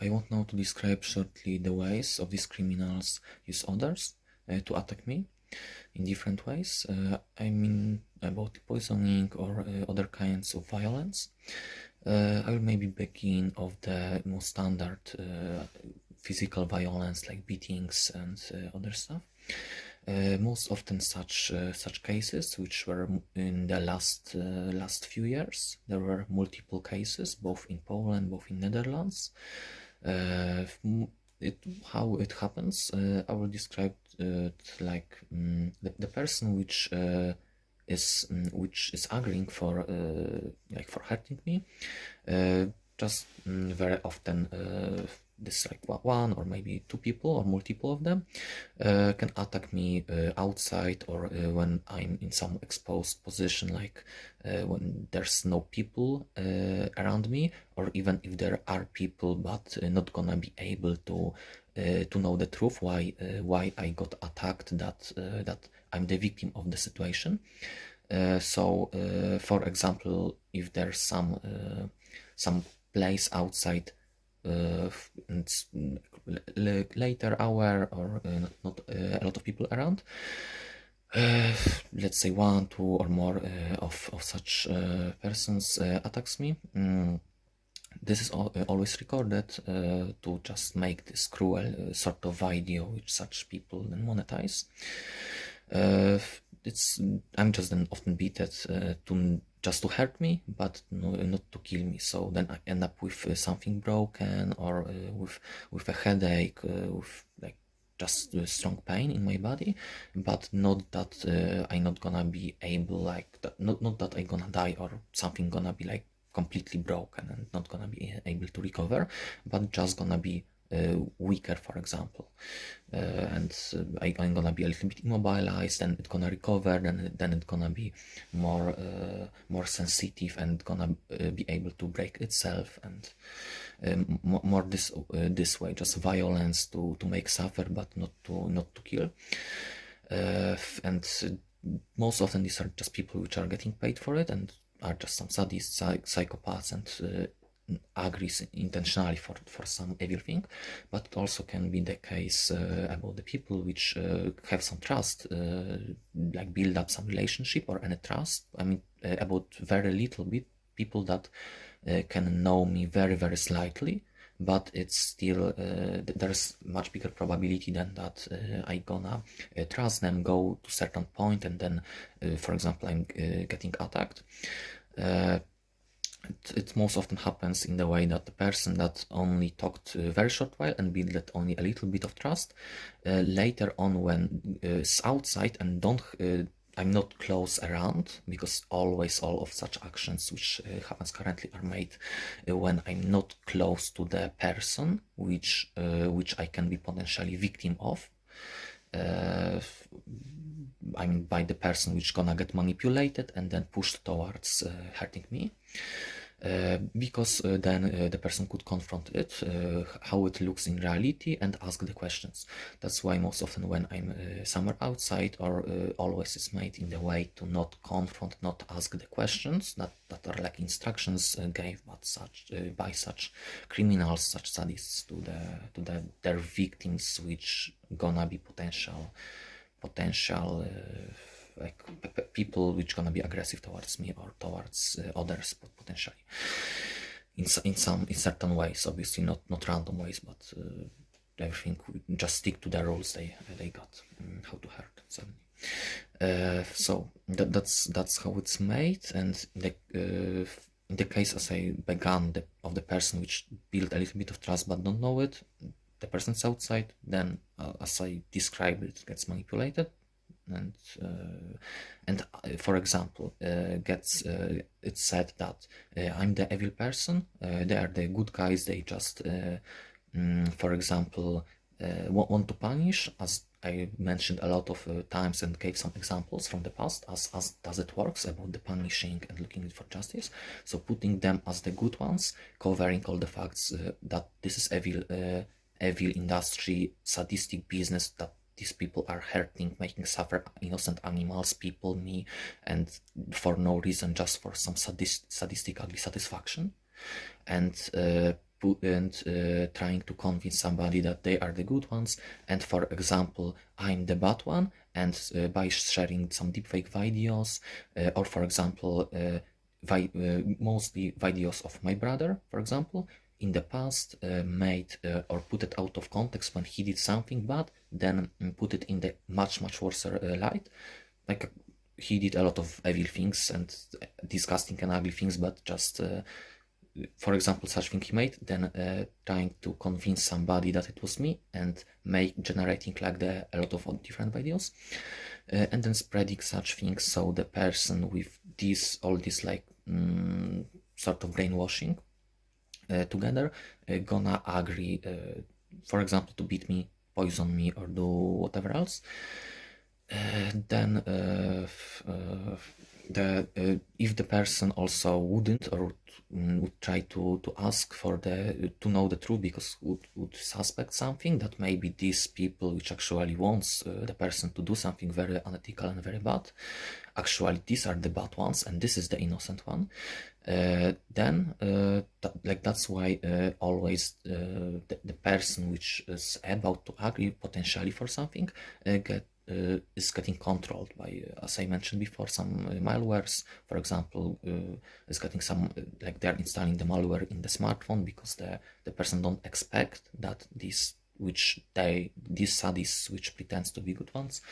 I want now to describe shortly the ways of these criminals use others to attack me in different ways. I mean about poisoning or other kinds of violence. I will maybe begin of the most standard physical violence like beatings and other stuff. Most often such cases, which were in the last few years, there were multiple cases, both in Poland, both in Netherlands. How it happens, I will describe it like the person which is agreeing for for hurting me. Just very often this like one or maybe two people or multiple of them can attack me outside or when I'm in some exposed position, like when there's no people around me, or even if there are people but not gonna be able to know the truth why I got attacked, that I'm the victim of the situation. For example, if there's some place outside it's later hour or not a lot of people around, let's say one, two or more of such persons attacks me. This is always recorded to just make this cruel sort of video which such people then monetize. I'm just then often beaten just to hurt me, but not to kill me. So then I end up with something broken or with a headache, with like just strong pain in my body, but not that I'm not gonna be able like that, not that I'm gonna die or something gonna be like completely broken and not gonna be able to recover, but just gonna be weaker, for example, and I'm gonna be a little bit immobilized, and it's gonna recover, then it's gonna be more sensitive and gonna be able to break itself, and more this way, just violence to make suffer, but not to kill. And most often these are just people which are getting paid for it and are just some sadists, psychopaths, and agrees intentionally for some evil thing. But it also can be the case about the people which have some trust, like build up some relationship or any trust. I mean about very little bit people that can know me very very slightly, but it's still there's much bigger probability than that I gonna trust them, go to certain point, and then for example I'm getting attacked. It most often happens in the way that the person that only talked a very short while and built only a little bit of trust, later on when it's outside and I'm not close around, because always all of such actions which happens currently are made when I'm not close to the person which I can be potentially victim of. I mean by the person which gonna get manipulated and then pushed towards hurting me. Because then the person could confront it, how it looks in reality, and ask the questions. That's why most often when I'm somewhere outside, or always it's made in the way to not confront, not ask the questions that are like instructions gave by such criminals, such sadists to their victims, which gonna be potential like people which gonna be aggressive towards me or towards others potentially in certain ways, obviously not random ways, but everything just stick to the rules they got how to hurt suddenly. So that's how it's made. And in the case, as I began, of the person which built a little bit of trust but don't know it, the person's outside, then as I described, it gets manipulated, and for example it's said that I'm the evil person, they are the good guys, they just for example want to punish, as I mentioned a lot of times and gave some examples from the past as does it works about the punishing and looking for justice. So putting them as the good ones, covering all the facts that this is evil industry, sadistic business, that these people are hurting, making suffer innocent animals, people, me, and for no reason, just for some sadistic ugly satisfaction. And trying to convince somebody that they are the good ones, and for example I'm the bad one, and by sharing some deepfake videos, or for example mostly videos of my brother, for example, in the past made or put it out of context when he did something bad, then put it in the much worse light, like he did a lot of evil things and disgusting and ugly things, but just for example such thing he made, then trying to convince somebody that it was me and generating like a lot of different videos, and then spreading such things, so the person with all this like sort of brainwashing together gonna agree, for example, to beat me, poison me, or do whatever else. Then if the person also wouldn't or would try to ask for to know the truth, because would suspect something that maybe these people which actually wants the person to do something very unethical and very bad, actually these are the bad ones and this is the innocent one, then that's why always the person which is about to agree potentially for something is getting controlled by, as I mentioned before, some malwares. For example, is getting some like they're installing the malware in the smartphone because the person don't expect that these sadists which pretends to be good ones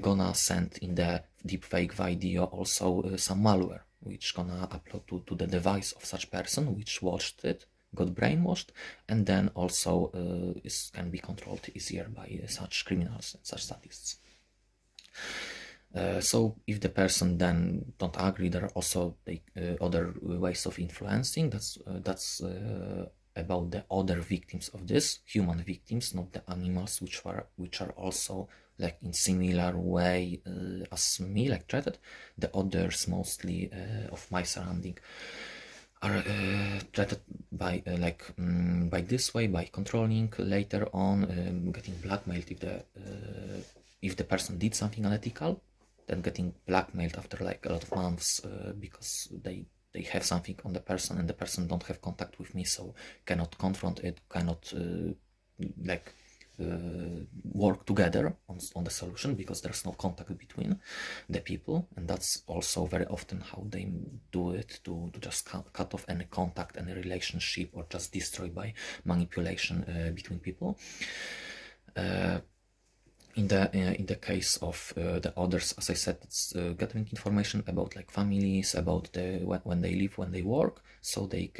gonna send in the deepfake video also some malware which gonna upload to the device of such person which watched it, got brainwashed, and then also can be controlled easier by such criminals and such sadists. So if the person then don't agree, there are also other ways of influencing. That's about the other victims of this, human victims, not the animals, which are also like in similar way as me, like treated. The others, mostly of my surrounding, are treated by by this way, by controlling, later on getting blackmailed if the person did something unethical, then getting blackmailed after like a lot of months because they have something on the person and the person don't have contact with me, so cannot confront it, cannot work together on the solution because there's no contact between the people. And that's also very often how they do it, to just cut off any contact, any relationship, or just destroy by manipulation between people. In the case of the others, as I said, it's gathering information about like families, about when they live, when they work, so they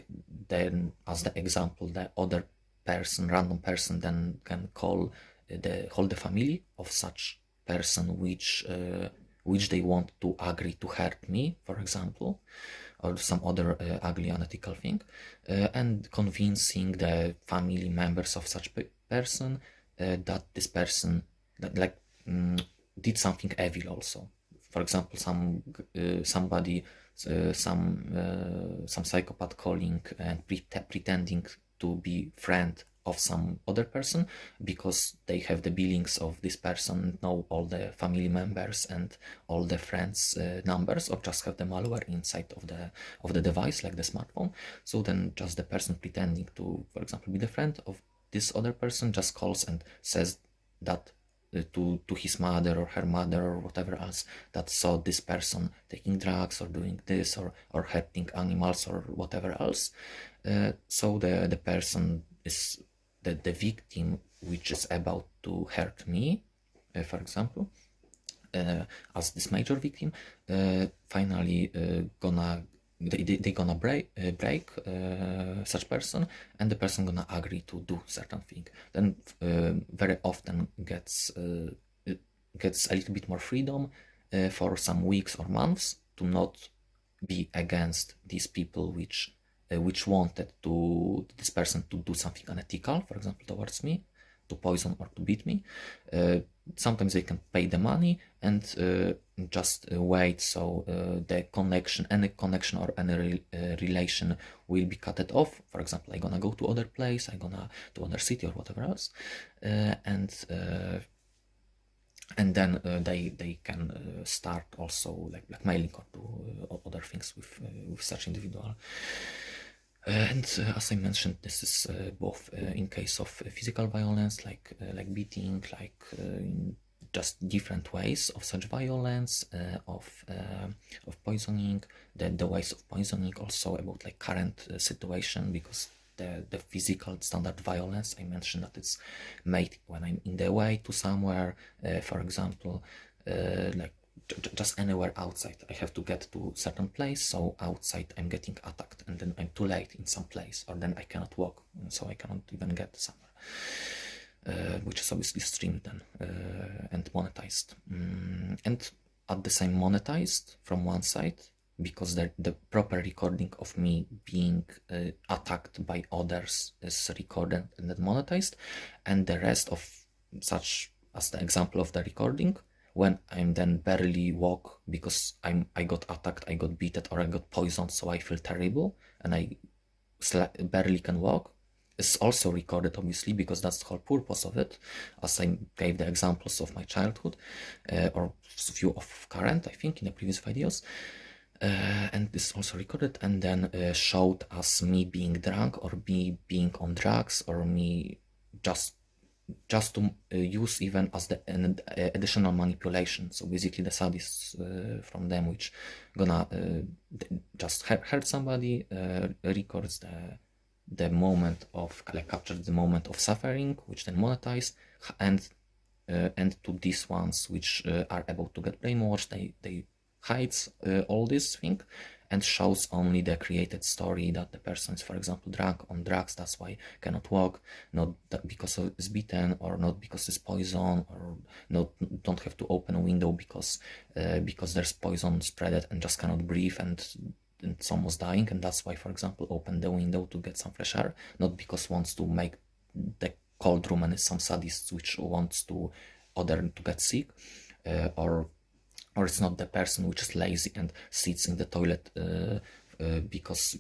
then, as the example, the other person, random person, then can call the family of such person which they want to agree to hurt me, for example, or some other ugly unethical thing, and convincing the family members of such person that this person did something evil also. For example, some psychopath calling and pretending to be friend of some other person because they have the billings of this person, know all the family members and all the friends numbers, or just have the malware inside of the device, like the smartphone. So then just the person pretending to, for example, be the friend of this other person just calls and says that to his mother or her mother or whatever else, that saw this person taking drugs or doing this or hurting animals or whatever else. So the person is the victim which is about to hurt me, for example, as this major victim, finally they gonna break such person, and the person gonna agree to do certain thing. Then very often gets a little bit more freedom for some weeks or months to not be against these people which wanted this person to do something unethical, for example, towards me, to poison or to beat me. Sometimes they can pay the money and just wait, so any connection or any relation will be cut off. For example, I'm gonna go to other place, I'm gonna to other city or whatever else, and then they can start also like blackmailing or do other things with such individual. And as I mentioned, this is both in case of physical violence, like beating, just different ways of such violence, of poisoning, the ways of poisoning, also about like current situation, because the physical standard violence, I mentioned that it's made when I'm in the way to somewhere, for example, like just anywhere outside. I have to get to a certain place, so outside I'm getting attacked, and then I'm too late in some place, or then I cannot walk, and so I cannot even get somewhere, which is obviously streamed then and monetized. And at the same monetized from one side, because the proper recording of me being attacked by others is recorded and then monetized, and the rest of such as the example of the recording, when I'm then barely walk because I got attacked, I got beaten, or I got poisoned, so I feel terrible and I barely can walk, is also recorded, obviously, because that's the whole purpose of it, as I gave the examples of my childhood, or few of current, I think, in the previous videos. And this is also recorded and then showed as me being drunk, or me being on drugs, or me just to use even as an additional manipulation. So basically the sadists from them, which gonna just hurt somebody, records the moment of, like, captures the moment of suffering, which then monetize, and to these ones which are about to get brainwashed, they hides all this thing and shows only the created story that the person is, for example, drunk on drugs, that's why cannot walk, not because it's beaten, or not because it's poison, or don't have to open a window because there's poison spread and just cannot breathe, and it's almost dying, and that's why, for example, open the window to get some fresh air, not because wants to make the cold room and it's some sadists which wants to other to get sick, or it's not the person which is lazy and sits in the toilet because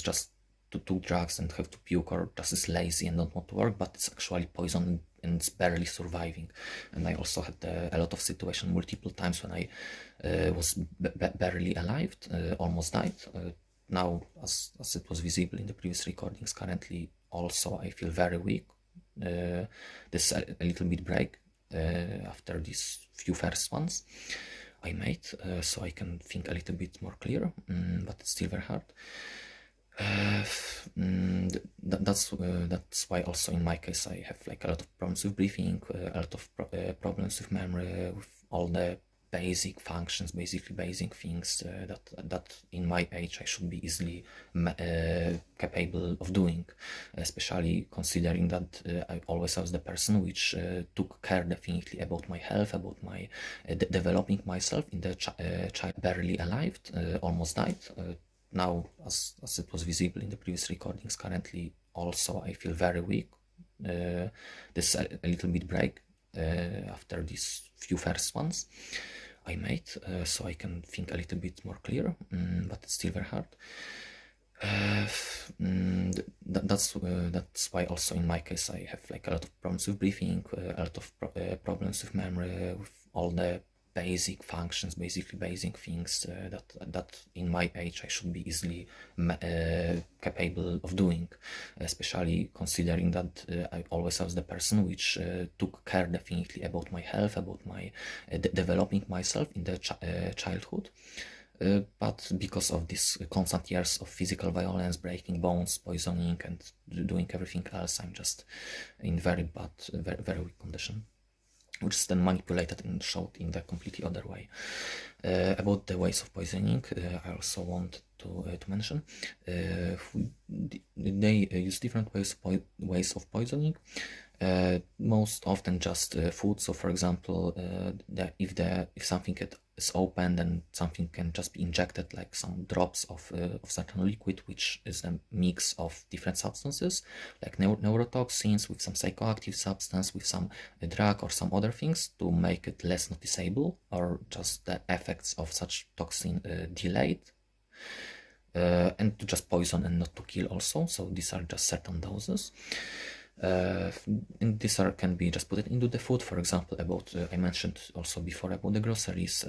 just to took drugs and have to puke, or just is lazy and don't want to work, but it's actually poison and it's barely surviving. And I also had a lot of situations multiple times when I was barely alive, almost died. Now, as it was visible in the previous recordings, currently also I feel very weak. This a little bit break after these few first ones I made, so I can think a little bit more clear, but it's still very hard. That's why also in my case I have like a lot of problems with breathing, a lot of problems with memory, with all the basic functions, basically basic things that in my age I should be easily capable of doing, especially considering that I always was the person which took care definitely about my health, about my developing myself in the child barely alive, almost died. Now, as it was visible in the previous recordings, currently also I feel very weak. This a little bit break after these few first ones I made, so I can think a little bit more clear, but it's still very hard. That's why also in my case I have like a lot of problems with breathing, a lot of problems with memory, with all the basic functions, basically basic things that in my age I should be easily capable of doing, especially considering that I always was the person which took care definitely about my health, about my developing myself in the childhood. But because of these constant years of physical violence, breaking bones, poisoning, and doing everything else, I'm just in very bad, very weak condition, which is then manipulated and showed in the completely other way. About the ways of poisoning, I also want to mention they use different ways of poisoning. Most often just food. So, for example, if something is opened, then something can just be injected, like some drops of certain liquid, which is a mix of different substances, like neurotoxins with some psychoactive substance, with some drug or some other things, to make it less noticeable, or just the effects of such toxin delayed. And to just poison and not to kill also. So these are just certain doses. And these can be just put it into the food. For example, about I mentioned also before about the groceries.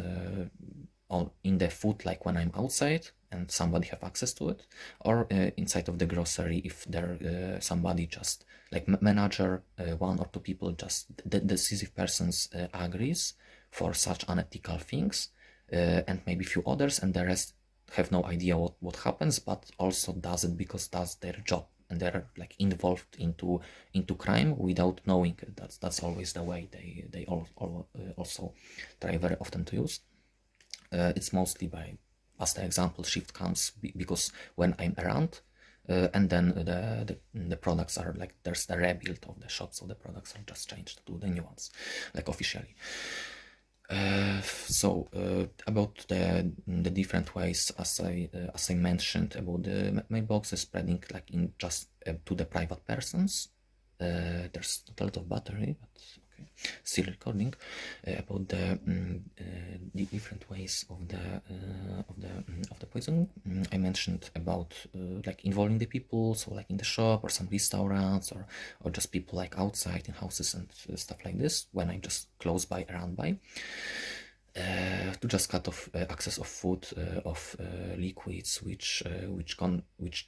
in the food, like when I'm outside and somebody have access to it, or inside of the grocery if there somebody just like manager, one or two people, just the decisive persons agrees for such unethical things, and maybe few others, and the rest have no idea what happens, but also does it because that's their job and they're like involved into crime without knowing it. That's always the way they also try very often to use. It's mostly by, as the example, shift comes because when I'm around, and then the products are like, there's the rebuild of the shop, so the products are just changed to the new ones, like officially. So about the different ways, as I mentioned, about the mailboxes spreading like in just to the private persons. There's not a lot of battery, but okay, still recording. About the different ways of the poison. I mentioned about like involving the people, so like in the shop or some restaurants, or just people like outside in houses and stuff like this, when I'm just close by, around by. To just cut off access of food, of liquids, which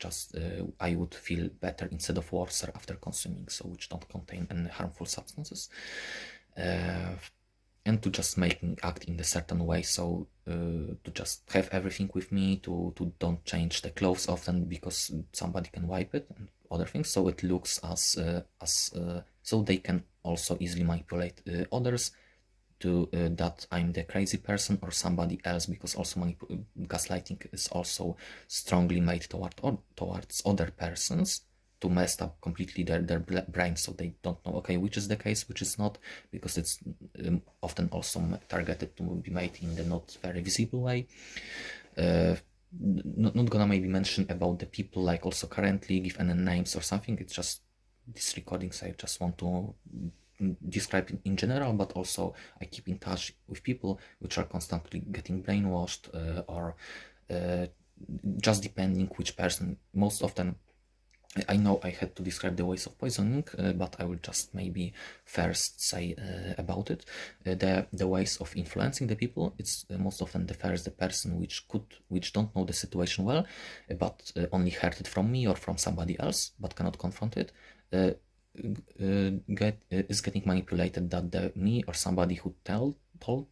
just I would feel better instead of worse after consuming, so which don't contain any harmful substances, and to just make me act in a certain way. So to just have everything with me, to don't change the clothes often because somebody can wipe it and other things. So it looks as so they can also easily manipulate others to that I'm the crazy person or somebody else, because also gaslighting is also strongly made towards other persons to mess up completely their brain, so they don't know, okay, which is the case, which is not, because it's often also targeted to be made in the not very visible way. Not gonna maybe mention about the people, like also currently give any names or something. It's just this recordings I just want to describe in general, but also I keep in touch with people which are constantly getting brainwashed, or just depending which person. Most often, I know I had to describe the ways of poisoning, but I will just maybe first say about it. The ways of influencing the people, it's most often the person which don't know the situation well, but only heard it from me or from somebody else, but cannot confront it. Is getting manipulated that me or somebody who told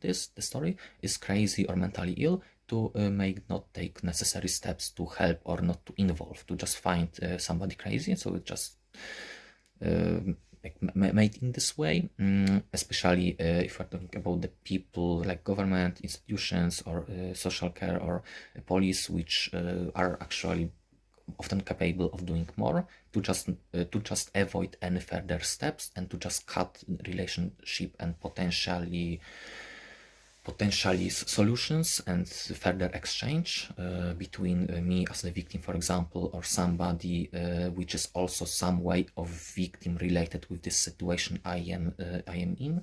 the story is crazy or mentally ill, to not take necessary steps to help or not to involve, to just find somebody crazy. So it just like made in this way, especially if we're talking about the people like government institutions or social care or police, which are actually often capable of doing more to just avoid any further steps and to just cut relationship and potentially solutions and further exchange between me as the victim, for example, or somebody which is also some way of victim related with this situation I am in,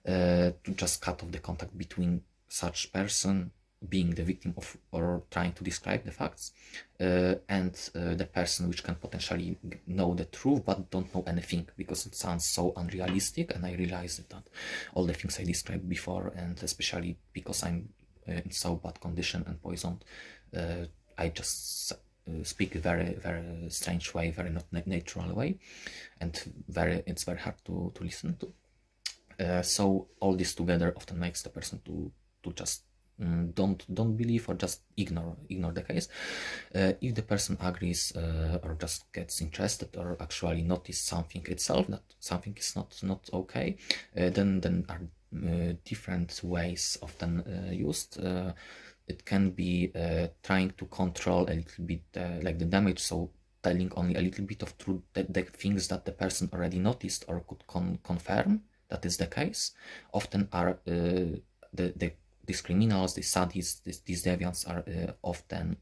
to just cut off the contact between such person being the victim of or trying to describe the facts, and the person which can potentially know the truth but don't know anything, because it sounds so unrealistic. And I realized that all the things I described before, and especially because I'm in so bad condition and poisoned, I just speak a very, very strange way, very not natural way, and it's very hard to listen to. So all this together often makes the person to just don't believe or just ignore the case. If the person agrees or just gets interested or actually notice something itself, that something is not okay, then are different ways often used. It can be trying to control a little bit like the damage, so telling only a little bit of truth, the things that the person already noticed or could confirm that is the case. Often are these criminals, these sadists, these deviants are often,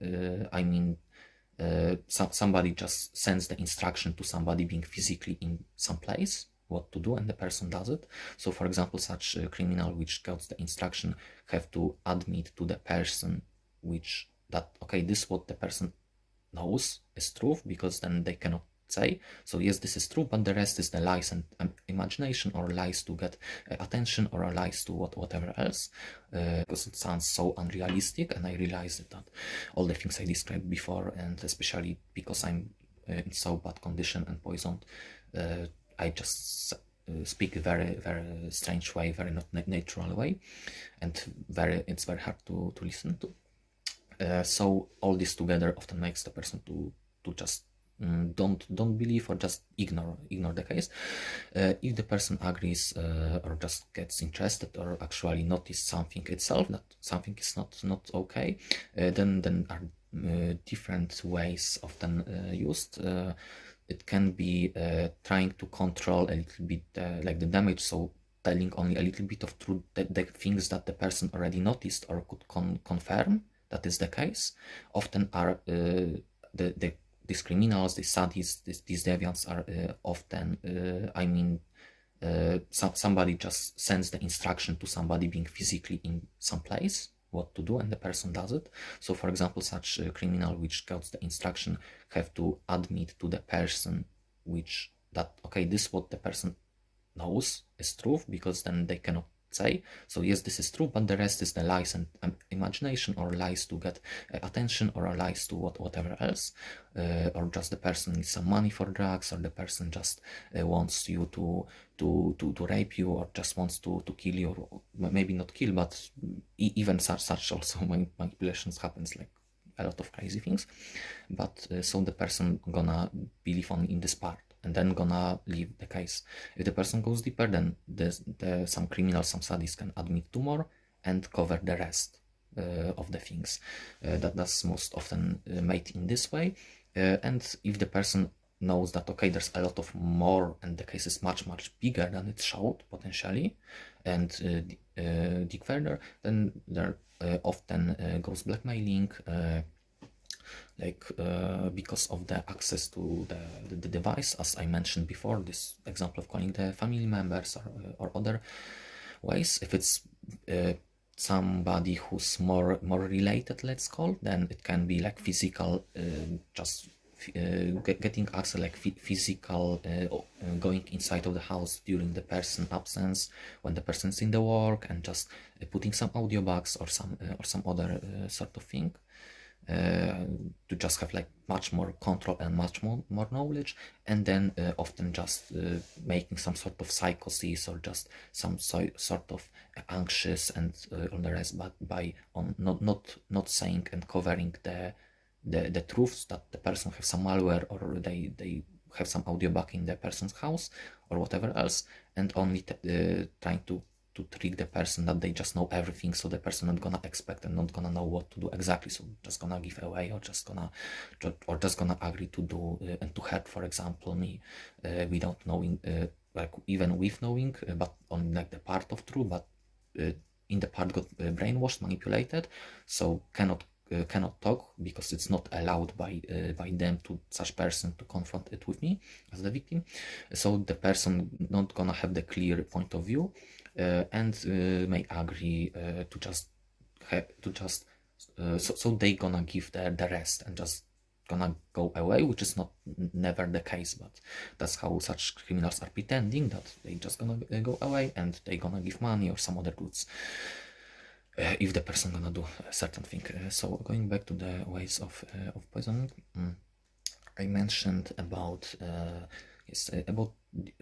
somebody just sends the instruction to somebody being physically in some place what to do, and the person does it. So for example, such a criminal which gets the instruction have to admit to the person that okay, this what the person knows is truth, because then they cannot say. So yes, this is true, but the rest is the lies and imagination, or lies to get attention, or lies to whatever else, because it sounds so unrealistic. And I realized that all the things I described before, and especially because I'm in so bad condition and poisoned, I just speak very strange way, very not natural way, and it's very hard to listen to. So all this together often makes the person to just don't believe, or just ignore the case. If the person agrees, or just gets interested, or actually notice something itself, that something is not okay, then are different ways often used. It can be trying to control a little bit like the damage, so telling only a little bit of truth, the things that the person already noticed or could confirm that is the case. Often are these criminals, these sadists, these deviants are often, somebody just sends the instruction to somebody being physically in some place what to do, and the person does it. So for example, such a criminal which gets the instruction have to admit to the person that okay, this is what the person knows is truth, because then they cannot say, so yes, this is true, but the rest is the lies and imagination, or lies to get attention, or lies to whatever else, or just the person needs some money for drugs, or the person just wants you to rape you, or just wants to kill you, or maybe not kill, but even such also manipulations happens, like a lot of crazy things. But so the person gonna believe only in this part, and then gonna leave the case. If the person goes deeper, then some criminals, some sadists can admit to more and cover the rest of the things. That's most often made in this way. And if the person knows that okay, there's a lot of more, and the case is much bigger than it showed potentially, and dig further, then there often goes blackmailing, because of the access to the device, as I mentioned before, this example of calling the family members, or other ways. If it's somebody who's more related, let's call, then it can be like physical, just getting access, like physical, going inside of the house during the person's absence, when the person's in the work, and just putting some audio box or some other sort of thing. To just have like much more control and much more knowledge, and then often just making some sort of psychosis, or just some sort of anxious and all the rest, but by not saying and covering the truths, that the person have some malware, or they have some audio back in the person's house, or whatever else, and only trying to trick the person that they just know everything, so the person not gonna expect and not gonna know what to do exactly, so just gonna give away, or just gonna agree to do and to hurt, for example, me, without knowing, like even with knowing, but on like the part of true, but in the part got brainwashed, manipulated, so cannot talk, because it's not allowed by them to such person to confront it with me as the victim. So the person not gonna have the clear point of view, and may agree so they gonna give the rest and just gonna go away, which is never the case, but that's how such criminals are pretending that they just gonna go away, and they gonna give money or some other goods if the person gonna do a certain thing. So going back to the ways of poisoning, I mentioned about about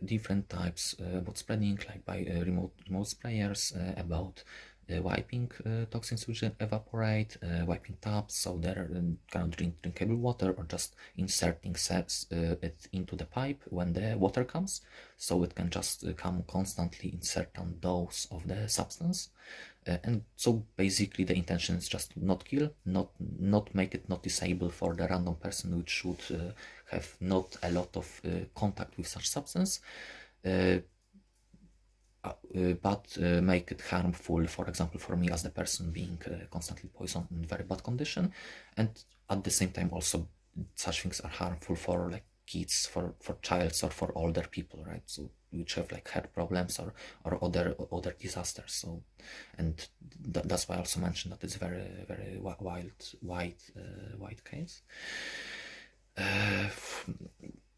different types, about spreading, like by remote sprayers, about wiping toxins which evaporate, wiping taps, so they're kind of drinkable water, or just inserting it into the pipe when the water comes, so it can just come constantly in certain dose of the substance. And so basically the intention is just not kill, not make it noticeable for the random person, which should have not a lot of contact with such substance, but make it harmful, for example, for me as the person being constantly poisoned in very bad condition. And at the same time also such things are harmful for like kids, for childs, or for older people, right? So which have like heart problems, or other disasters. So, and that's why I also mentioned that it's very wide case.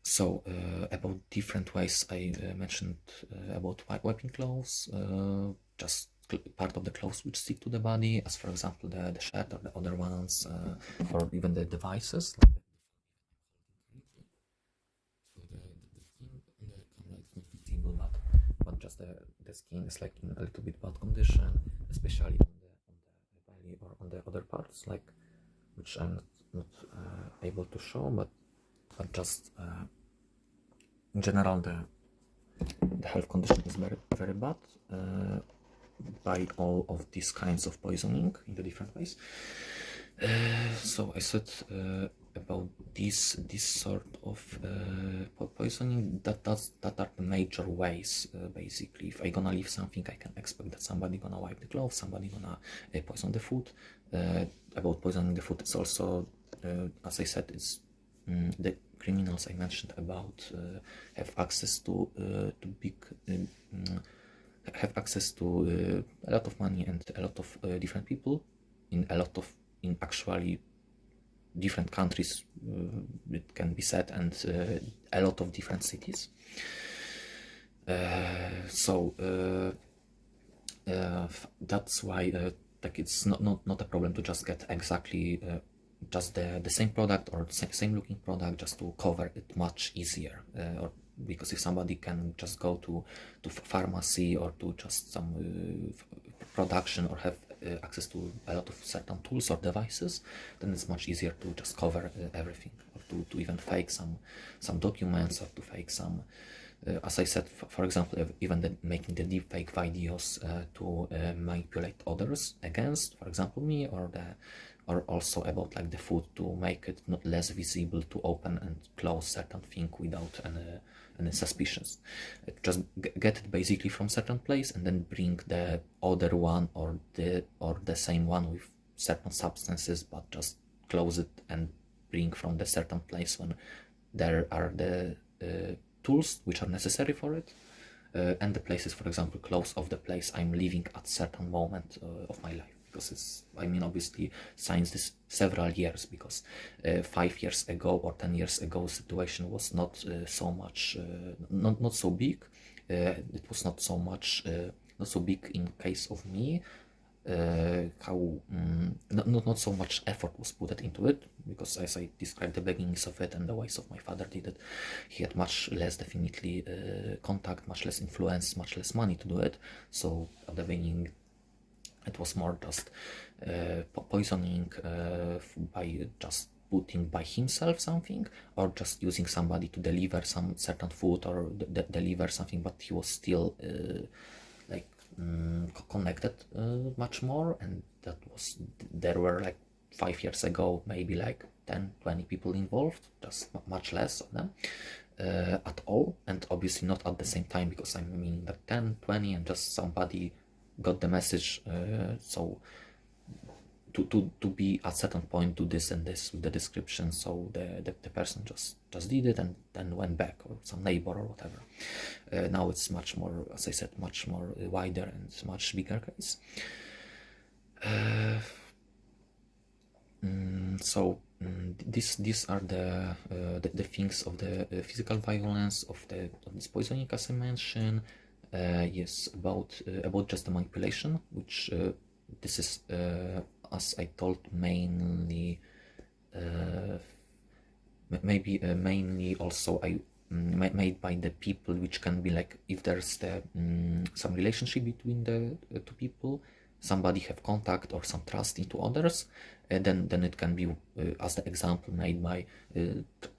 So about different ways, I mentioned about wiping clothes, just part of the clothes which stick to the body, as for example the shirt or the other ones, or even the devices. Like so the skin on the camera is not visible, but just the skin is like in a little bit bad condition, especially on the belly or on the other parts, like which I'm not able to show, but just in general the health condition is very very bad by all of these kinds of poisoning in the different ways. So I said about this sort of poisoning, that are the major ways. Basically, if I gonna leave something, I can expect that somebody gonna wipe the clothes, somebody gonna poison the food. About poisoning the food, it's also as I said, it's the criminals I mentioned about have access to big have access to a lot of money and a lot of different people in actually different countries, it can be said, and a lot of different cities. So that's why like it's not a problem to just get exactly just the same product or same looking product, just to cover it much easier, or because if somebody can just go to pharmacy or to just some production or have access to a lot of certain tools or devices, then it's much easier to just cover everything, or to even fake some documents, or to fake some as I said, for example, even making the deepfake videos to manipulate others against, for example, me, or also about like the food, to make it not less visible, to open and close certain thing without any suspicions. Just get it basically from certain place and then bring the other one or the same one with certain substances, but just close it and bring from the certain place when there are the tools which are necessary for it, and the places, for example, close of the place I'm living at certain moment of my life, because it's, I mean, obviously since this several years, because 5 years ago or 10 years ago situation was not so much not so big. It was not so much not so big in case of me, not so much effort was put into it, because as I described the beginnings of it and the ways of my father did it, he had much less definitely contact, much less influence, much less money to do it. So at the beginning it was more just poisoning by just putting by himself something, or just using somebody to deliver some certain food, or deliver something, but he was still like connected much more, and there were like 5 years ago maybe like 10-20 people involved, just much less of them at all, and obviously not at the same time, because I mean like 10-20 and just somebody got the message, so to be at certain point, do this and this with the description, so the person just did it and then went back, or some neighbor or whatever. Now it's much more, as I said, much more wider and much bigger case. So these are the things of the physical violence of this poisoning, as I mentioned. Yes, about just the manipulation, which this is as I told, mainly maybe mainly also I made by the people, which can be like, if there's some relationship between the two people, somebody have contact or some trust into others, then it can be as the example made by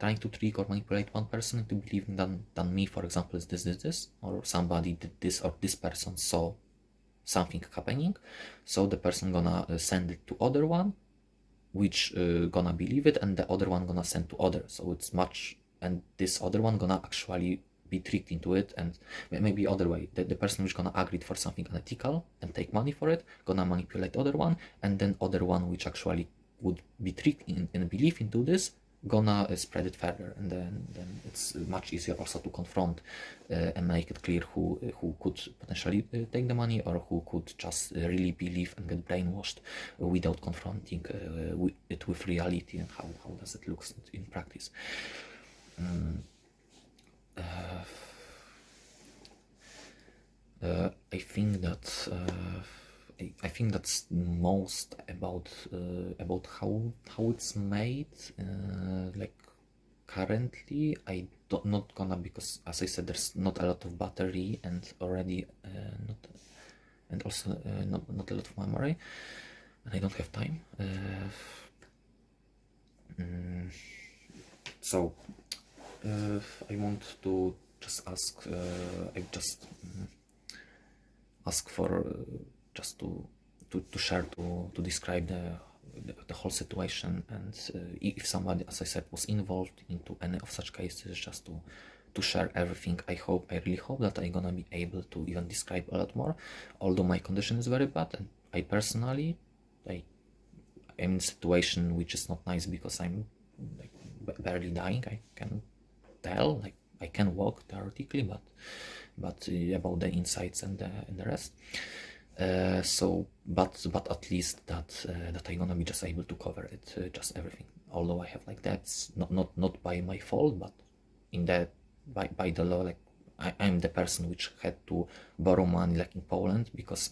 trying to trick or manipulate one person into believing than me, for example, is this, or somebody did this, or this person saw something happening, so the person gonna send it to other one, which gonna believe it, and the other one gonna send to other, so it's much, and this other one gonna actually be tricked into it, and maybe other way, the person which gonna agree for something unethical and take money for it, gonna manipulate other one, and then other one which actually would be tricked in belief into this, gonna spread it further, and then it's much easier also to confront and make it clear who could potentially take the money, or who could just really believe and get brainwashed without confronting it with reality, and how does it look in practice. I think that I think that's most about how it's made. Like currently, I don't not gonna, because as I said, there's not a lot of battery and already not, and also not a lot of memory, and I don't have time. So I want to just ask. I just ask for just to share, to describe the whole situation, and if somebody, as I said, was involved into any of such cases, just to share everything. I really hope that I'm gonna be able to even describe a lot more, although my condition is very bad, and I personally am in a situation which is not nice, because I'm like barely dying. I can tell, like I can walk theoretically, but about the insights and the rest. So but at least that I'm gonna be just able to cover it, just everything. Although I have like debts, not by my fault, but in the by the law, like I'm the person which had to borrow money, like in Poland, because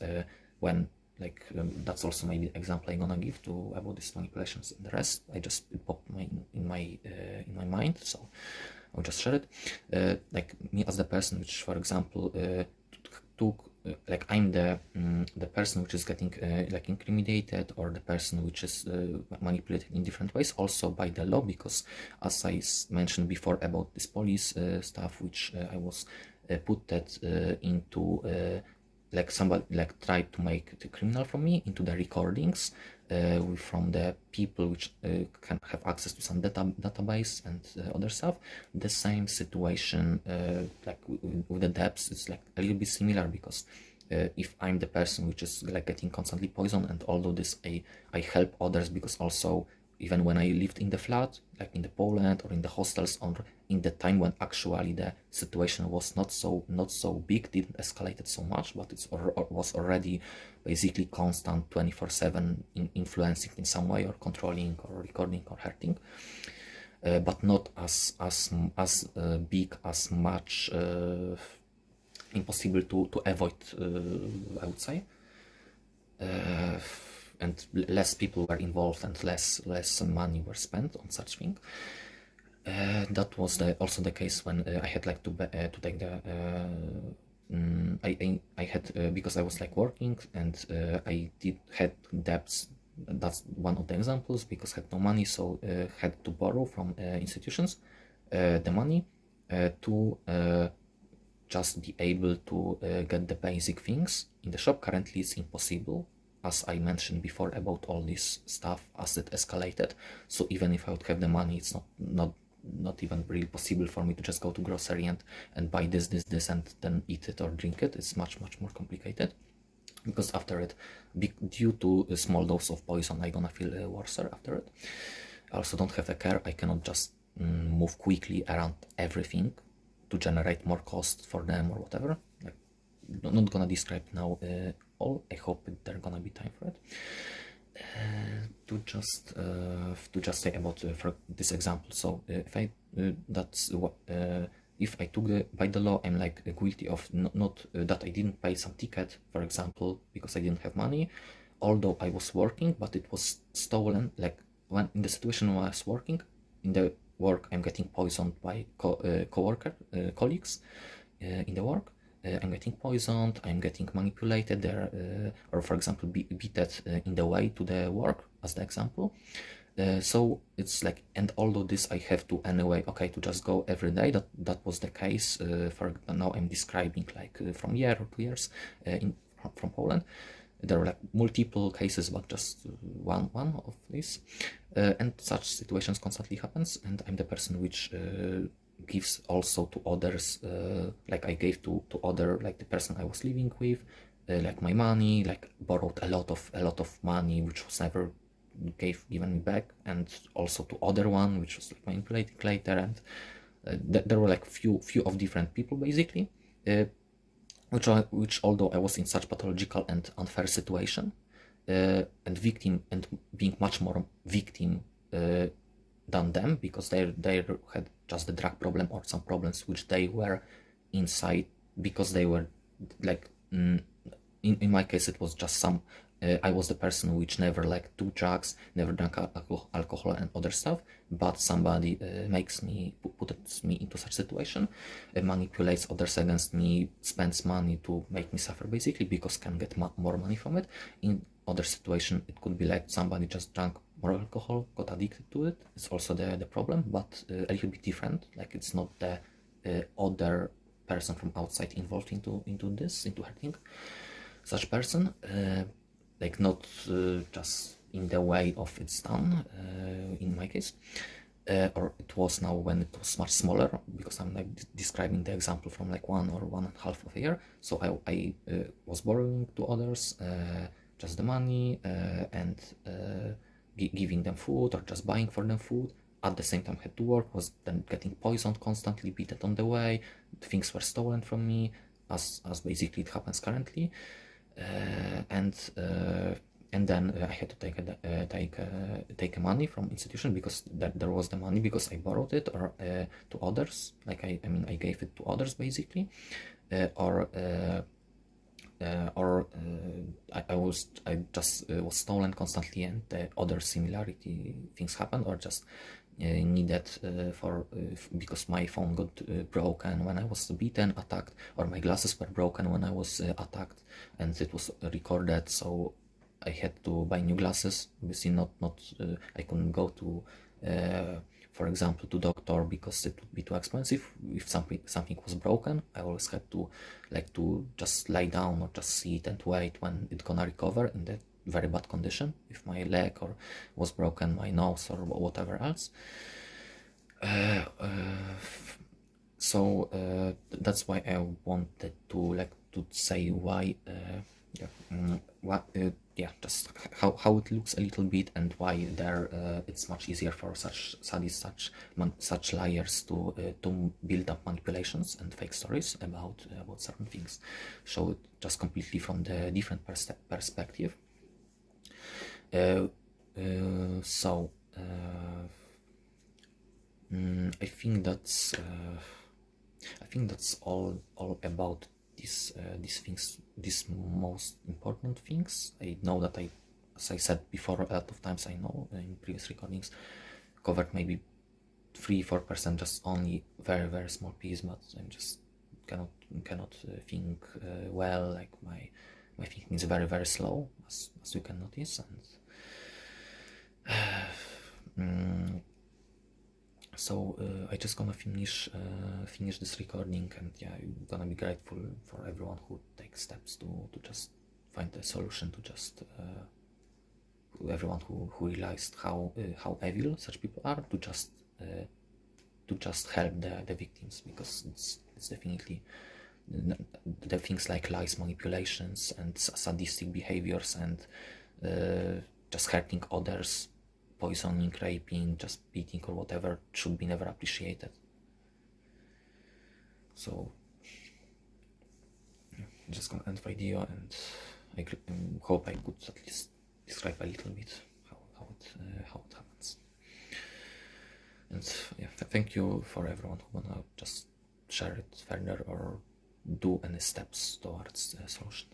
when like that's also maybe the example I'm gonna give to about these manipulations and the rest. I just popped in my mind, so I'll just share it. Like me as the person which, for example, took like I'm the person which is getting like incriminated, or the person which is manipulated in different ways, also by the law, because as I mentioned before about this police stuff, which I was put that into like somebody like tried to make the criminal from me into the recordings from the people which can have access to some database and other stuff. The same situation like with the debts, it's like a little bit similar, because if I'm the person which is like getting constantly poisoned, and although this I help others, because also even when I lived in the flat, like in the Poland or in the hostels, or in the time when actually the situation was not so big, didn't escalate it so much, but it was already basically constant 24/7 influencing in some way, or controlling or recording or hurting, but not as big, as much impossible to avoid, I would say. And less people were involved, and less money were spent on such thing. That was also the case when I had like to take the I had because I was like working, and I had debts. That's one of the examples, because I had no money, so had to borrow from institutions the money to just be able to get the basic things in the shop. Currently it's impossible, as I mentioned before about all this stuff, as it escalated. So even if I would have the money, it's not even really possible for me to just go to grocery and buy this and then eat it or drink it. It's much more complicated, because after it, due to a small dose of poison, I'm gonna feel worse after it. I also don't have a car. I cannot just move quickly around everything to generate more cost for them or whatever. Like, I'm not gonna describe now all. I hope there's gonna be time for it. To just say about for this example. So if I that's what if I took by the law, I'm like guilty of not that I didn't pay some ticket, for example, because I didn't have money, although I was working, but it was stolen. Like when in the situation when I was working in the work, I'm getting poisoned by colleagues in the work. I'm getting poisoned, I'm getting manipulated there, or for example beaten in the way to the work, as the example. So it's like, and although this I have to anyway, okay, to just go every day, that was the case for now I'm describing like from year or 2 years from Poland. There were like multiple cases, but just one of these, and such situations constantly happens, and I'm the person which gives also to others, like I gave to other, like the person I was living with, like my money, like borrowed a lot of money which was never given me back, and also to other one which was like manipulating later, and there were like few of different people basically, which although I was in such pathological and unfair situation, and victim, and being much more victim than them, because they had just the drug problem or some problems which they were inside, because they were like in my case, it was just some. I was the person which never like took drugs, never drank alcohol and other stuff. But somebody makes me, puts me into such situation, manipulates others against me, spends money to make me suffer basically because can get more money from it. In other situation, it could be like somebody just drank more alcohol, got addicted to it. It's also the problem, but a little bit different. Like it's not the other person from outside involved into hurting such person, like not just in the way of it's done in my case, or it was now when it was much smaller, because I'm like describing the example from like 1 or 1.5 of a year. So I was borrowing to others just the money and giving them food or just buying for them food. At the same time had to work, was then getting poisoned constantly, beaten on the way, things were stolen from me, as basically it happens currently. And then I had to take money from institution, because there was the money because I borrowed it, or to others, like I mean I gave it to others basically, or I just was stolen constantly, and other similarity things happened, or just needed because my phone got broken when I was beaten, attacked, or my glasses were broken when I was attacked, and it was recorded, so I had to buy new glasses. Obviously not I couldn't go to for example to doctor because it would be too expensive. If something was broken, I always had to just lie down or just sit and wait when it's gonna recover in that very bad condition, if my leg or was broken, my nose or whatever else. So that's why I wanted to say why just how it looks a little bit, and why there it's much easier for such sadists, such liars to build up manipulations and fake stories about certain things. Show it just completely from the different perspective. I think that's all about these things, these most important things. I know that as I said before, a lot of times I know in previous recordings covered maybe 3-4%, just only very small piece, but I just cannot think well. Like my thinking is very slow, as you can notice, and so I just gonna finish this recording, and yeah, I'm gonna be grateful for everyone who takes steps to just find a solution, to just everyone who realized how evil such people are, to just help the victims, because it's definitely the things like lies, manipulations, and sadistic behaviors, and just hurting others, poisoning, raping, just beating or whatever, should be never appreciated. So I'm just gonna end the video, and I hope I could at least describe a little bit how it happens. And yeah, thank you for everyone who wanna just share it further or do any steps towards the solution.